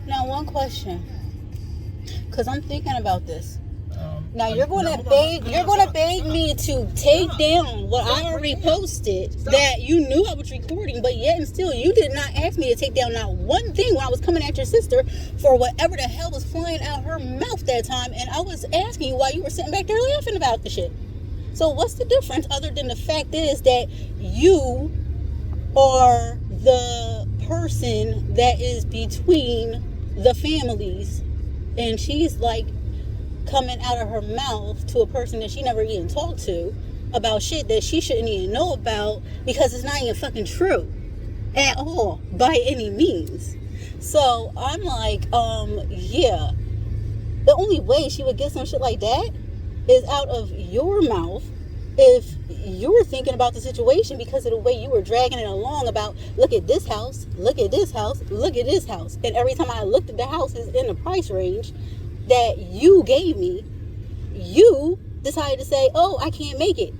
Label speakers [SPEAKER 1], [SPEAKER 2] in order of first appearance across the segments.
[SPEAKER 1] Now, one question, because I'm thinking about this. Now you're going to beg me to take down what I already posted that you knew I was recording, but yet and still you did not ask me to take down not one thing when I was coming at your sister for whatever the hell was flying out her mouth that time, and I was asking you why you were sitting back there laughing about the shit. So what's the difference other than the fact is that you are the person that is between the families, and she's like coming out of her mouth to a person that she never even talked to about shit that she shouldn't even know about because it's not even fucking true at all by any means. So I'm like, yeah, the only way she would get some shit like that is out of your mouth if you were thinking about the situation because of the way you were dragging it along about, look at this house, look at this house, look at this house. And every time I looked at the houses in the price range that you gave me, you decided to say, oh, I can't make it.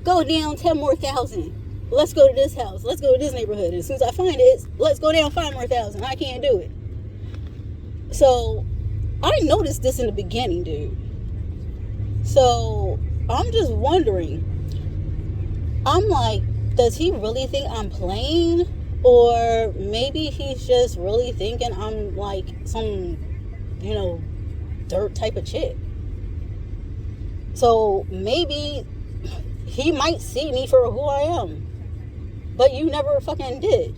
[SPEAKER 1] Go down 10 more thousand. Let's go to this house. Let's go to this neighborhood. And as soon as I find it, let's go down 5 more thousand. I can't do it. So I noticed this in the beginning, dude. So I'm just wondering. I'm like, does he really think I'm playing? Or maybe he's just really thinking I'm like some, dirt type of chick. So maybe he might see me for who I am. But you never fucking did.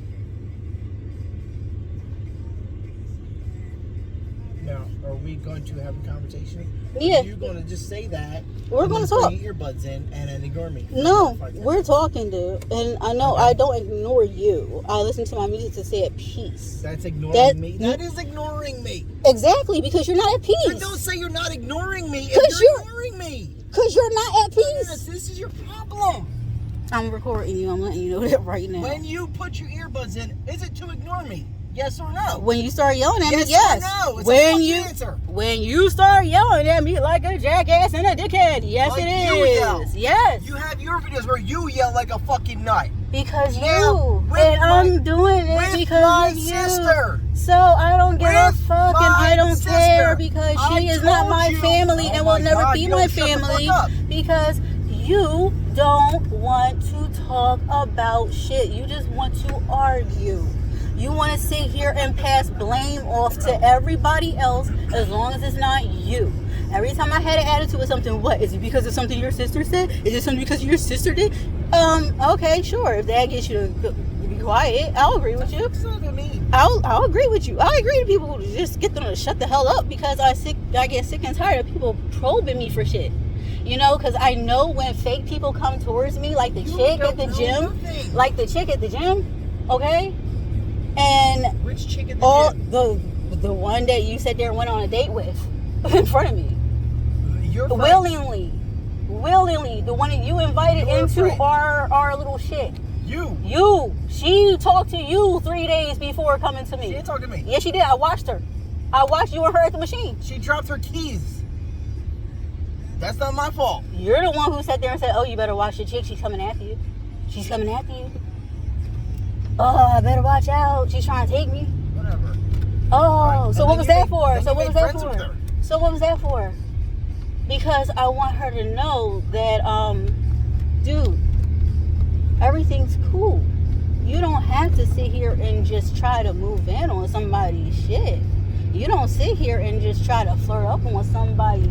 [SPEAKER 2] Now, are we going to have a conversation?
[SPEAKER 1] Yeah.
[SPEAKER 2] Are you going to just say that?
[SPEAKER 1] We're going to talk.
[SPEAKER 2] Put your earbuds in and then ignore me.
[SPEAKER 1] No, we're talking, dude. And I know I don't ignore you. I listen to my music to stay at peace.
[SPEAKER 2] That's ignoring me. That is ignoring me.
[SPEAKER 1] Exactly, because you're not at peace.
[SPEAKER 2] But don't say you're not ignoring me if you're ignoring me.
[SPEAKER 1] Because you're not at peace.
[SPEAKER 2] Yes, this is your problem.
[SPEAKER 1] I'm recording you. I'm letting you know that right now.
[SPEAKER 2] When you put your earbuds in, is it to ignore me? Yes or no?
[SPEAKER 1] When you start yelling at me,
[SPEAKER 2] yes. Or no. It's a answer.
[SPEAKER 1] When you start yelling at me like a jackass and a dickhead, yes, like it is. Yes.
[SPEAKER 2] You have your videos where you yell like a fucking nut.
[SPEAKER 1] Because I'm doing it because of you.
[SPEAKER 2] Sister.
[SPEAKER 1] So I don't give a fuck and I don't care because she is not my family and will never be my family because you don't want to talk about shit. You just want to argue. You want to sit here and pass blame off to everybody else as long as it's not you. Every time I had an attitude with something, what? Is it because of something your sister said? Is it something because your sister did? Okay, sure. If that gets you to be quiet, I'll agree with you. I'll agree with you. I agree to people who just get them to shut the hell up because I get sick and tired of people probing me for shit. Because I know when fake people come towards me, like the chick at the gym, okay? And
[SPEAKER 2] which chick at the
[SPEAKER 1] gym? The one that you sat there and went on a date with in front of me.
[SPEAKER 2] Your
[SPEAKER 1] willingly, the one that you invited into our little shit. You. She talked to you 3 days before coming to me.
[SPEAKER 2] She didn't talk to me.
[SPEAKER 1] Yes, she did. I watched her. I watched you and her at the machine.
[SPEAKER 2] She dropped her keys. That's not my fault.
[SPEAKER 1] You're the one who sat there and said, oh, you better watch your chick. She's coming after you. She's coming after you. Oh, I better watch out. She's trying to take me.
[SPEAKER 2] Whatever.
[SPEAKER 1] Oh,
[SPEAKER 2] right.
[SPEAKER 1] So what was that for?
[SPEAKER 2] So what
[SPEAKER 1] was that for? Because I want her to know that, dude, everything's cool. You don't have to sit here and just try to move in on somebody's shit. You don't sit here and just try to flirt up on somebody,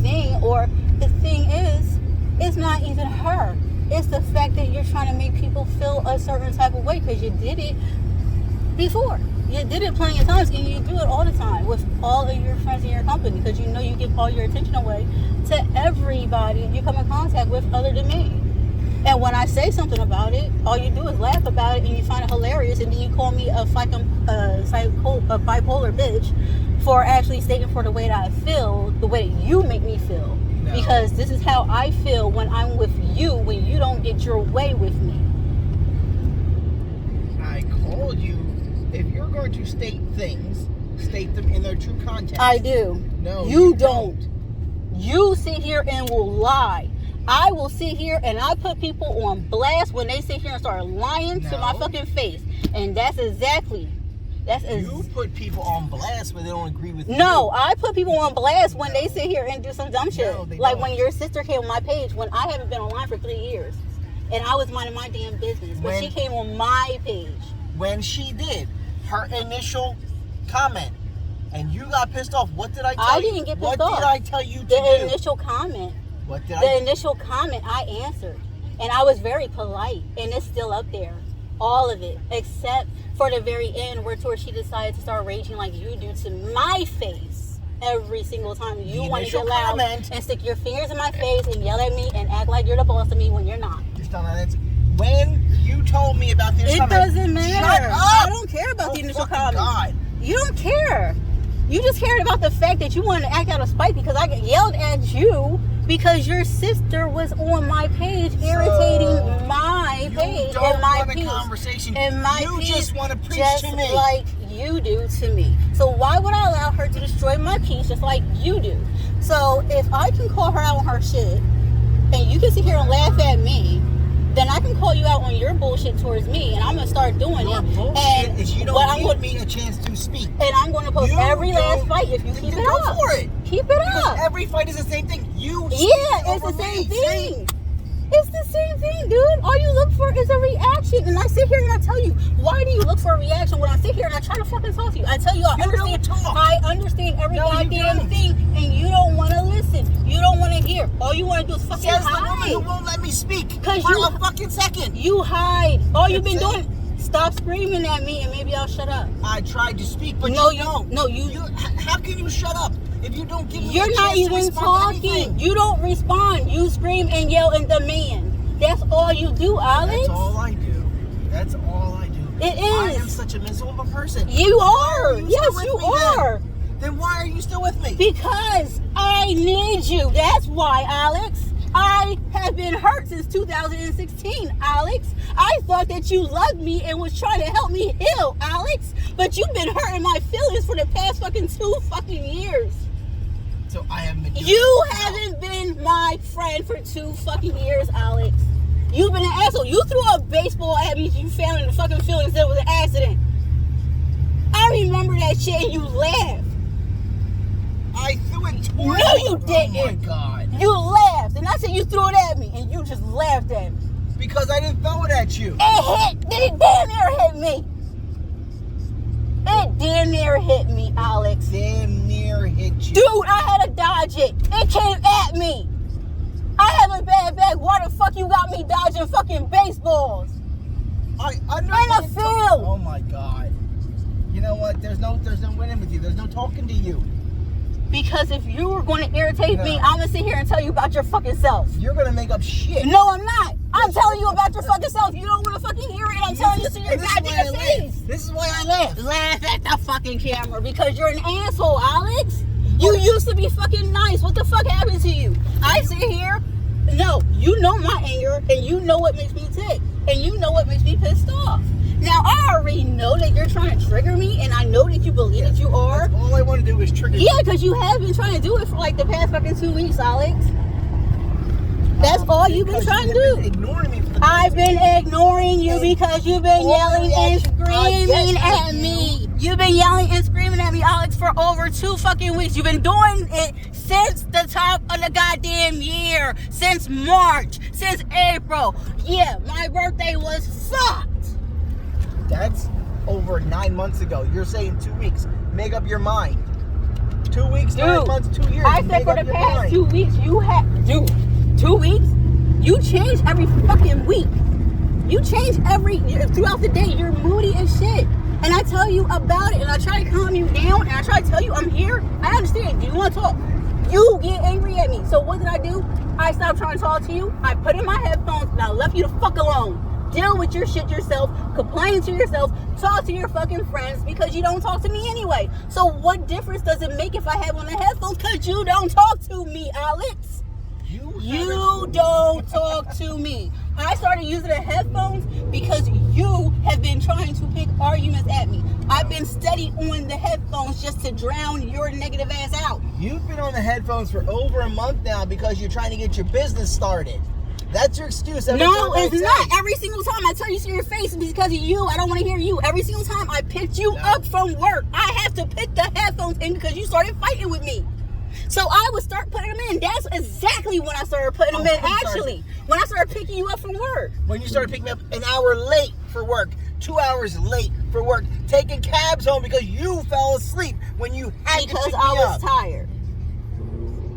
[SPEAKER 1] thing. Or the thing is, it's not even her. It's the fact that you're trying to make people feel a certain type of way because you did it before. You did it plenty of times and you do it all the time with all of your friends in your company because you give all your attention away to everybody you come in contact with other than me. And when I say something about it, all you do is laugh about it and you find it hilarious and then you call me a bipolar bitch for actually stating for the way that I feel, the way that you make me feel. No. Because this is how I feel when I'm with you, when you don't get your way with me.
[SPEAKER 2] I called you. If you're going to state things, state them in their true context.
[SPEAKER 1] I do.
[SPEAKER 2] No,
[SPEAKER 1] you don't. You sit here and will lie. I will sit here and I put people on blast when they sit here and start lying to my fucking face. And that's exactly
[SPEAKER 2] You put people on blast when they don't agree with you.
[SPEAKER 1] No, I put people on blast when they sit here and do some dumb shit.
[SPEAKER 2] No,
[SPEAKER 1] like
[SPEAKER 2] don't.
[SPEAKER 1] when your sister came on my page when I haven't been online for 3 years. And I was minding my damn business. But she came on my page.
[SPEAKER 2] When she did her initial comment and you got pissed off, what did I tell you?
[SPEAKER 1] I didn't get pissed off.
[SPEAKER 2] What did I tell you to do?
[SPEAKER 1] The initial comment.
[SPEAKER 2] What did
[SPEAKER 1] The initial comment I answered. And I was very polite. And it's still up there. All of it. Except for the very end where she decided to start raging like you do to my face. Every single time you want to get loud and stick your fingers in my face and yell at me and act like you're the boss of me when you're not.
[SPEAKER 2] Just don't know. When you told me about the initial comment,
[SPEAKER 1] doesn't matter.
[SPEAKER 2] Shut up.
[SPEAKER 1] I don't care about the initial comment.
[SPEAKER 2] God.
[SPEAKER 1] You don't care. You just cared about the fact that you wanted to act out of spite because I yelled at you because your sister was on my page irritating my page and my peace. And my
[SPEAKER 2] you
[SPEAKER 1] peace
[SPEAKER 2] just want to preach
[SPEAKER 1] just
[SPEAKER 2] to me.
[SPEAKER 1] like you do to me. So why would I allow her to destroy my peace just like you do? So if I can call her out on her shit and you can sit here and laugh at me, then I can call you out on your bullshit towards me, and I'm gonna start doing
[SPEAKER 2] your
[SPEAKER 1] it.
[SPEAKER 2] Bullshit
[SPEAKER 1] and
[SPEAKER 2] is you don't give me a chance to speak.
[SPEAKER 1] And I'm gonna post every last fight if you keep it
[SPEAKER 2] go
[SPEAKER 1] up.
[SPEAKER 2] for it.
[SPEAKER 1] Keep it
[SPEAKER 2] Because
[SPEAKER 1] up.
[SPEAKER 2] every fight is the same thing.
[SPEAKER 1] It's the same thing. It's the same thing, dude. All you look for is a reaction. And I sit here and I tell you, why do you look for a reaction when I sit here and I try to fucking talk to you? I tell you, I understand every goddamn thing, and you don't want to listen. You don't want to hear. All you want to do is fucking
[SPEAKER 2] hide.
[SPEAKER 1] The woman
[SPEAKER 2] who won't let me speak
[SPEAKER 1] for
[SPEAKER 2] a fucking second.
[SPEAKER 1] You hide. All you've been doing. Stop screaming at me and maybe I'll shut up.
[SPEAKER 2] I tried to speak, but
[SPEAKER 1] no,
[SPEAKER 2] you don't.
[SPEAKER 1] No, you.
[SPEAKER 2] How can you shut up if you don't give me
[SPEAKER 1] You're
[SPEAKER 2] a
[SPEAKER 1] not
[SPEAKER 2] chance
[SPEAKER 1] even
[SPEAKER 2] to
[SPEAKER 1] talking. You don't respond. You scream and yell and demand. That's all you do, Alex.
[SPEAKER 2] That's all I do. That's all I do.
[SPEAKER 1] It is.
[SPEAKER 2] I am such a miserable person.
[SPEAKER 1] You are. Yes, you are.
[SPEAKER 2] Then why are you still with me?
[SPEAKER 1] Because I need you. That's why, Alex. I have been hurt since 2016, Alex. I thought that you loved me and was trying to help me heal, Alex. But you've been hurting my feelings for the past fucking 2 fucking years.
[SPEAKER 2] So I haven't been.
[SPEAKER 1] You haven't been my friend for 2 fucking years, Alex. You've been an asshole. You threw a baseball at me you found in the fucking field and said it was an accident. I remember that shit and you laughed.
[SPEAKER 2] I threw it toward
[SPEAKER 1] No,
[SPEAKER 2] you.
[SPEAKER 1] you didn't.
[SPEAKER 2] Oh my God.
[SPEAKER 1] You laughed. And I said you threw it at me and you just laughed at me.
[SPEAKER 2] Because I didn't throw it at you.
[SPEAKER 1] It damn near hit me. It damn near hit me, Alex.
[SPEAKER 2] Damn near hit you.
[SPEAKER 1] Dude, I had to dodge it. It came at me. I have a bad back. Why the fuck you got me dodging fucking baseballs?
[SPEAKER 2] I
[SPEAKER 1] In the field.
[SPEAKER 2] Oh my God. You know what? There's no winning with you. There's no talking to you.
[SPEAKER 1] Because if you were going to irritate me, I'm going to sit here and tell you about your fucking self.
[SPEAKER 2] You're going to make up shit.
[SPEAKER 1] No, I'm not. I'm telling you about your fucking self. You don't want to fucking hear it. I'm telling you to your goddamn face.
[SPEAKER 2] This is why I laugh.
[SPEAKER 1] Laugh at the fucking camera because you're an asshole, Alex. You used to be fucking nice. What the fuck happened to you? I sit here. No, you know my anger and you know what makes me tick. And you know what makes me pissed off. Now, I already know that you're trying to trigger me, and I know that you believe that you are.
[SPEAKER 2] That's all I want to do is trigger you.
[SPEAKER 1] Yeah, because you have been trying to do it for like the past fucking 2 weeks, Alex. That's all you've been trying to do.
[SPEAKER 2] Ignoring me.
[SPEAKER 1] I've been ignoring you because you've been yelling and screaming at me. You've been yelling and screaming at me, Alex, for over 2 fucking weeks. You've been doing it since the top of the goddamn year. Since March. Since April. Yeah, my birthday was fucked.
[SPEAKER 2] That's over 9 months ago. You're saying 2 weeks. Make up your mind. 2 weeks, 9 months, 2 years.
[SPEAKER 1] I said for the past 2 weeks, you have... Dude, 2 weeks? You change every fucking week. You change throughout the day. You're moody as shit. And I tell you about it, and I try to calm you down, and I try to tell you I'm here. I understand. Do you want to talk? You get angry at me. So what did I do? I stopped trying to talk to you. I put in my headphones, and I left you the fuck alone. Deal with your shit yourself, complain to yourself, talk to your fucking friends because you don't talk to me anyway. So what difference does it make if I have on the headphones? Because you don't talk to me, Alex. You don't talk to me. I started using the headphones because you have been trying to pick arguments at me. I've been steady on the headphones just to drown your negative ass out.
[SPEAKER 2] You've been on the headphones for over a month now because you're trying to get your business started. That's your excuse.
[SPEAKER 1] No, it's not. Every single time I tell you to your face, it's because of you. I don't want to hear you. Every single time I picked you up from work, I have to put the headphones in because you started fighting with me. So I would start putting them in. That's exactly when I started putting them in, actually. When I started picking you up from work.
[SPEAKER 2] When you started picking me up an hour late for work, 2 hours late for work, taking cabs home because you fell asleep when you had to pick me up.
[SPEAKER 1] Because I was tired.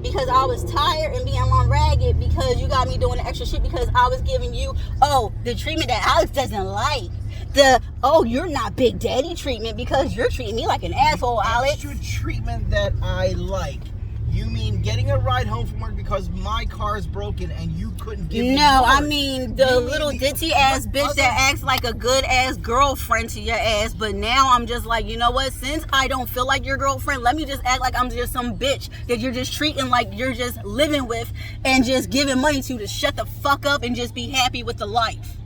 [SPEAKER 1] Because I was tired and being on ragged because you got me doing the extra shit because I was giving you, the treatment that Alex doesn't like. You're not Big Daddy treatment because you're treating me like an asshole, Alex.
[SPEAKER 2] Extra treatment that I like. You mean getting a ride home from work because my car is broken and you couldn't give me
[SPEAKER 1] No,
[SPEAKER 2] yours.
[SPEAKER 1] I mean the little ditzy ass bitch that acts like a good ass girlfriend to your ass, but now I'm just like, you know what? Since I don't feel like your girlfriend, let me just act like I'm just some bitch that you're just treating like you're just living with and just giving money to shut the fuck up and just be happy with the life.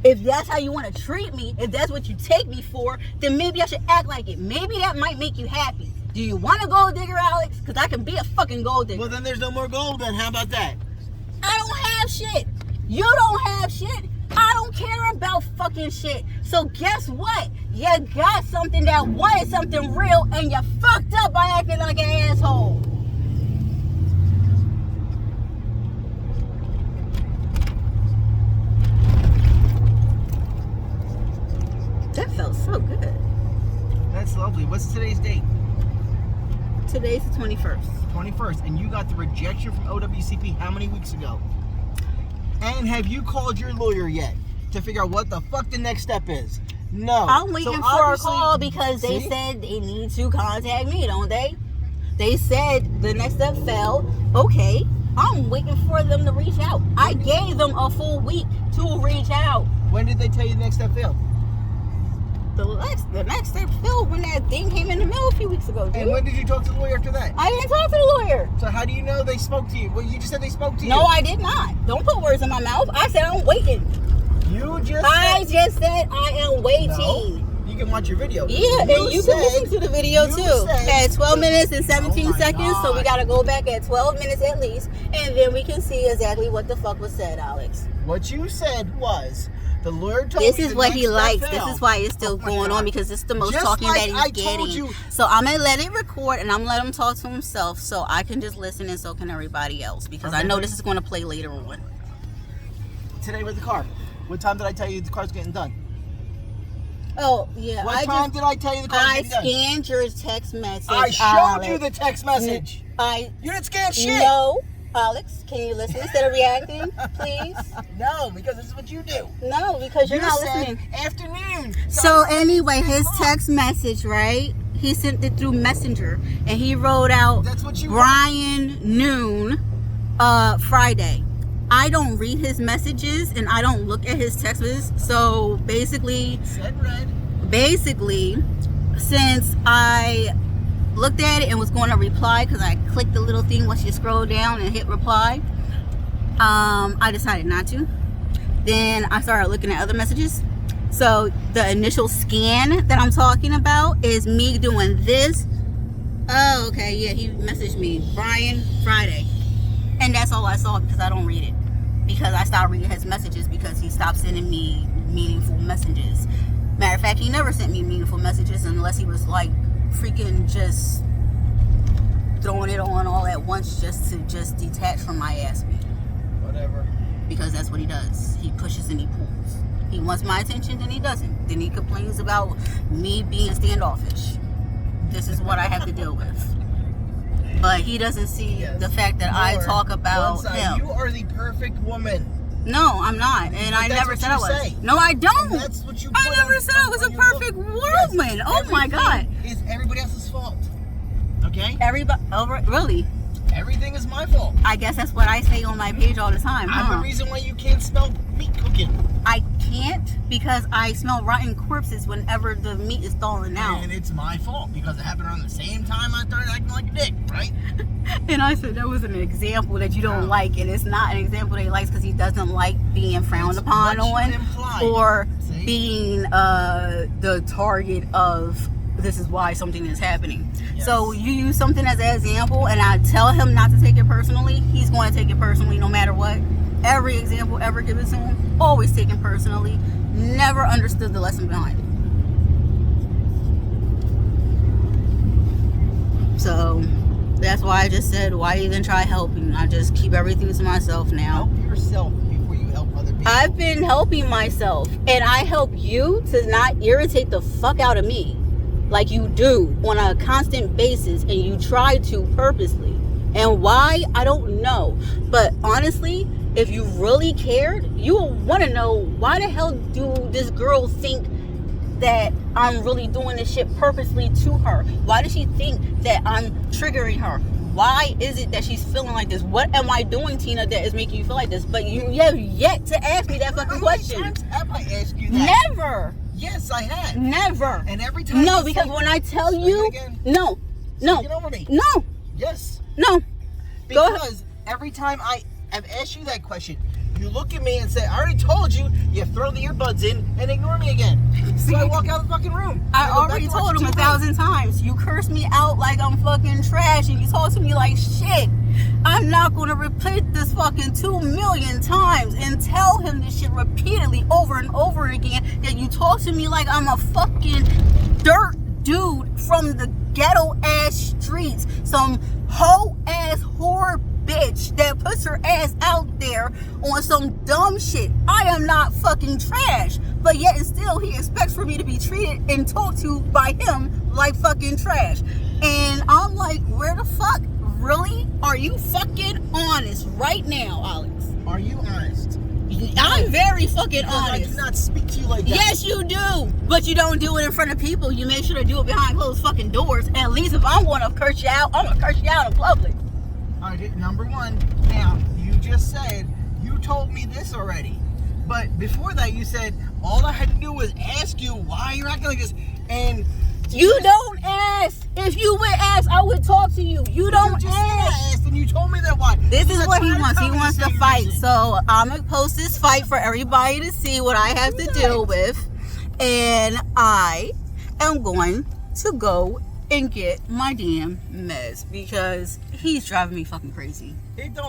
[SPEAKER 1] If that's how you want to treat me, if that's what you take me for, then maybe I should act like it. Maybe that might make you happy. Do you want a gold digger, Alex? Because I can be a fucking gold digger.
[SPEAKER 2] Well, then there's no more gold then. How about that?
[SPEAKER 1] I don't have shit. You don't have shit. I don't care about fucking shit. So guess what? You got something that wanted something real and you fucked up by acting like an asshole. That felt so good.
[SPEAKER 2] That's lovely. What's today's date?
[SPEAKER 1] Today's the 21st.
[SPEAKER 2] 21st. And you got the rejection from OWCP how many weeks ago? And have you called your lawyer yet to figure out what the fuck the next step is? No.
[SPEAKER 1] I'm waiting for a call because they said they need to contact me, don't they? They said the next step fell. Okay. I'm waiting for them to reach out. I gave them a full week to reach out.
[SPEAKER 2] When did they tell you the next step failed?
[SPEAKER 1] The next step fell when that thing came in the mail a few weeks ago, dude.
[SPEAKER 2] And when did you talk to the lawyer after that?
[SPEAKER 1] I didn't talk to the lawyer.
[SPEAKER 2] So how do you know they spoke to you? Well, you just said they spoke to you.
[SPEAKER 1] No, I did not. Don't put words in my mouth. I said I'm waiting. I just said I am waiting.
[SPEAKER 2] No, you can watch your video.
[SPEAKER 1] Yeah, and you can listen to the video too. At 12 minutes and 17 seconds,
[SPEAKER 2] God.
[SPEAKER 1] so we got to go back at 12 minutes at least, and then we can see exactly what the fuck was said, Alex.
[SPEAKER 2] What you said was, the lawyer told
[SPEAKER 1] this
[SPEAKER 2] me
[SPEAKER 1] is
[SPEAKER 2] the
[SPEAKER 1] what
[SPEAKER 2] next
[SPEAKER 1] he
[SPEAKER 2] step
[SPEAKER 1] likes.
[SPEAKER 2] failed.
[SPEAKER 1] This is why it's still going on, because it's the most
[SPEAKER 2] Just
[SPEAKER 1] talking
[SPEAKER 2] like
[SPEAKER 1] that
[SPEAKER 2] I
[SPEAKER 1] he's
[SPEAKER 2] told
[SPEAKER 1] getting.
[SPEAKER 2] you.
[SPEAKER 1] So I'm going to let it record, and I'm going to let him talk to himself so I can just listen, and so can everybody else, because I know this is going to play later on.
[SPEAKER 2] Today with the car. What time did I tell you the car's getting done?
[SPEAKER 1] Oh, yeah.
[SPEAKER 2] What time did I tell you the car's getting done?
[SPEAKER 1] I scanned your text message,
[SPEAKER 2] I showed you the text message. You didn't scan shit.
[SPEAKER 1] No. Alex, can you listen instead of reacting, please?
[SPEAKER 2] No, because this is what you do.
[SPEAKER 1] No, because you're not listening.
[SPEAKER 2] Afternoon.
[SPEAKER 1] So anyway, his text message, right? He sent it through Messenger, and he wrote out Brian Noon, Friday. I don't read his messages, and I don't look at his text messages. So basically, since I looked at it and was going to reply, because I clicked the little thing once you scroll down and hit reply, I decided not to. Then I started looking at other messages. So the initial scan that I'm talking about is me doing this. Oh, okay, yeah, he messaged me, Brian, Friday. And that's all I saw, because I don't read it. Because I stopped reading his messages because he stopped sending me meaningful messages. Matter of fact, he never sent me meaningful messages unless he was like freaking just throwing it on all at once just to detach from my ass.
[SPEAKER 2] Whatever.
[SPEAKER 1] Because that's what he does. He pushes and he pulls. He wants my attention, then he doesn't. Then he complains about me being standoffish. This is what I have to deal with. But he doesn't see the fact that I talk about him.
[SPEAKER 2] You are the perfect woman.
[SPEAKER 1] No, I'm not. And I never said I was. No, I don't.
[SPEAKER 2] And that's what you
[SPEAKER 1] I never said I was a perfect woman. Oh my God.
[SPEAKER 2] It's everybody else's fault. Okay?
[SPEAKER 1] Everybody. Oh, really?
[SPEAKER 2] Everything is my fault.
[SPEAKER 1] I guess that's what I say on my page all the time.
[SPEAKER 2] I'm the reason why you can't smell meat cooking.
[SPEAKER 1] I can't because I smell rotten corpses whenever the meat is thawing out.
[SPEAKER 2] And it's my fault because it happened around the same time I started acting like a dick, right?
[SPEAKER 1] And I said that was an example that you don't like, and it's not an example that he likes because he doesn't like being frowned upon on or being the target of this is why something is happening. Yes. So you use something as an example, and I tell him not to take it personally. He's going to take it personally no matter what. every example ever given to him, always taken personally, never understood the lesson behind it. So that's why I just said, why even try helping? I just keep everything to myself now.
[SPEAKER 2] Help yourself before you help other people.
[SPEAKER 1] I've been helping myself, and I help you to not irritate the fuck out of me like you do on a constant basis, and you try to purposely. And why, I don't know. But honestly, if you really cared, you will want to know, why the hell do this girl think that I'm really doing this shit purposely to her? Why does she think that I'm triggering her? Why is it that she's feeling like this? What am I doing, Tina, that is making you feel like this? But you have yet to ask me that fucking question.
[SPEAKER 2] How many times have I asked you that?
[SPEAKER 1] Never.
[SPEAKER 2] Yes, I have.
[SPEAKER 1] Never.
[SPEAKER 2] And every time.
[SPEAKER 1] No, because when I tell you, no.
[SPEAKER 2] Get over me.
[SPEAKER 1] No.
[SPEAKER 2] Yes.
[SPEAKER 1] No.
[SPEAKER 2] Because every time I have asked you that question, you look at me and say, I already told you, you throw the earbuds in and ignore me again. So I walk out of the fucking room.
[SPEAKER 1] I already told him 1,000 times. You curse me out like I'm fucking trash, and you talk to me like shit. I'm not going to repeat this fucking 2 million times and tell him this shit repeatedly over and over again, that you talk to me like I'm a fucking dirt dude from the ghetto ass streets, some hoe ass whore bitch that puts her ass out there on some dumb shit. I am not fucking trash, but yet and still he expects for me to be treated and talked to by him like fucking trash. And I'm like, where the fuck? Really? Are you fucking honest right now, Alex?
[SPEAKER 2] Are you honest?
[SPEAKER 1] I'm very fucking
[SPEAKER 2] Because
[SPEAKER 1] honest.
[SPEAKER 2] I do not speak to you like that.
[SPEAKER 1] Yes, you do. But you don't do it in front of people. You make sure to do it behind closed fucking doors. At least if I want to curse you out, I'm going to curse you out in public.
[SPEAKER 2] All right, number one. Now, you just said, you told me this already. But before that, you said, all I had to do was ask you why you're acting like this. And
[SPEAKER 1] you don't ask. If you would ask, I would talk to you. You don't
[SPEAKER 2] just
[SPEAKER 1] ask.
[SPEAKER 2] asked, and you told me that why.
[SPEAKER 1] This
[SPEAKER 2] You
[SPEAKER 1] is
[SPEAKER 2] said,
[SPEAKER 1] what he
[SPEAKER 2] "Try
[SPEAKER 1] wants. He
[SPEAKER 2] tell me
[SPEAKER 1] wants
[SPEAKER 2] the
[SPEAKER 1] to
[SPEAKER 2] same
[SPEAKER 1] fight.
[SPEAKER 2] reason."
[SPEAKER 1] So I'm going to post this fight for everybody to see what I have to deal with. And I am going to go and get my damn meds because he's driving me fucking crazy.
[SPEAKER 2] It don't